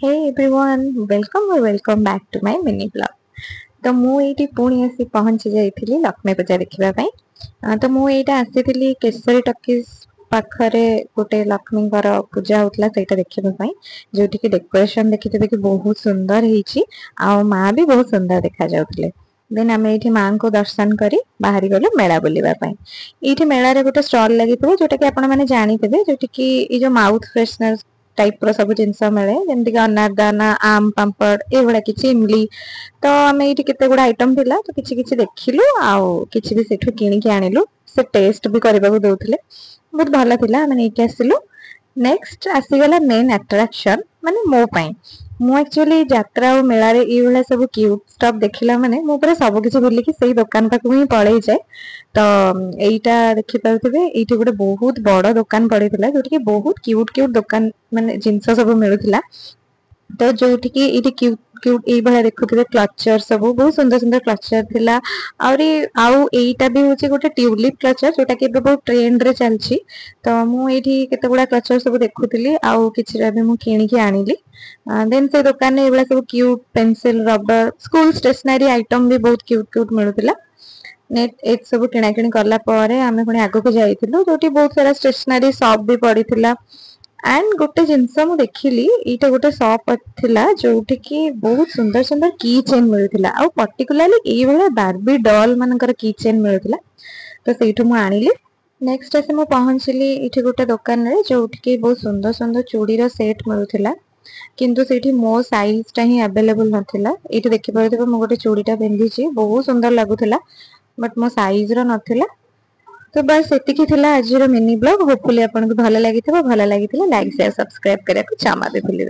Hey everyone, welcome back to my mini blog. तो मु एठी पुणी आसी पहुंची जाइथिली लक्ष्मी पूजा देखिबा पई। तो मु एटा आसीथिली केसरी टॉकीज पाखरे गोटे लक्ष्मी पूजा होतला सेटा देखिबा पई, जोठी कि डेकोरेशन देखिथिबे कि बहुत सुंदर हिची आ मां भी बहुत सुंदर देखा जाउतले। देन आमे एठी मां को दर्शन करी बाहरी गलो मेला बुलिबा पई। एठी मेला रे गोटे स्टॉल लागिथिबो जोटा कि आपण माने जानिथिबे, जोठी कि ई जो माउथ फ्रेशनर टाइप रो सब जिंस मिले, जेमति कि अनारदाना, आम पापड़ एभला किछि इमली। तो आमे एठी केते गुडा आइटम थिला, तो किछि किछि देखिलु आउ किछि भी सेठु किनि के आनिलु। से टेस्ट भी करबाको दउथिले, बहुत भला थिला। आमे नेके आसिलु। नेक्स्ट आसीगला मेन अट्रैक्शन माने मो पई। मु एक्चुअली यात्रा और मेला रे ई वाला सब क्यूट स्टफ देखिला माने मु पूरा सब किछि भूली कि सेही दुकान पाखु ही पळै जाय। तो एइटा देखि पाउथिबे, एइठी गोटे बहुत बड़ दुकान पड़िथिला जोठी कि बहुत क्यूट क्यूट दुकान माने जिंस सब मिलुथिला। तो जोठी कि एइठी क्यूट क्यूट एई भला देखुथिबे क्लचर सब बहुत सुंदर सुंदर क्लचर थिला। आउरी आउ एइटा भी होची गोटे ट्यूलिप क्लचर जोटा कि बहुत ट्रेंड रे चलची। तो मु एठी केते गुडा क्लचर सब देखुथिली आउ किछरा भी मु किनि के आनिली। देन से दुकान ने एबला सब cute pencil, rubber, school stationery item भी बहुत क्यूट क्यूट मिलुथिला। नेट एत सब किना किनी करला परे आमे पुणी आगो को जाइथिलु, जोटी बहुत सारा स्टेशनरी शॉप भी पड़िथिला। एंड गोटे जिंस मु देखिली, एटा गोटे शॉप थिला जोठी कि बहुत सुंदर सुंदर की चेन मिलुथिला आ पर्टिकुलरली एई वाला बार्बी डॉल मानकर की चेन मिलुथिला। तो सेठु मु आनिली। नेक्स्ट आसे मु पहुंचली इठी गोटे दुकान रे जोठी कि बहुत सुंदर सुंदर चूड़ी रो सेट मिलुथिला, किंतु सेठी मो साइज टा ही अवेलेबल नथिला। एठी देखि पारुथिबे मु गोटे चूड़ीटा पिंधिची, बहुत सुंदर लागुथिला, बट मो साइज रो नथिला। तो बस एतिकी थिला आज रो मिनी ब्लॉग। होपफुली आपन को भलो लागिथिबो। भलो लागिथिले लाइक शेयर सब्सक्राइब करिया को जमा भी भूलिबे।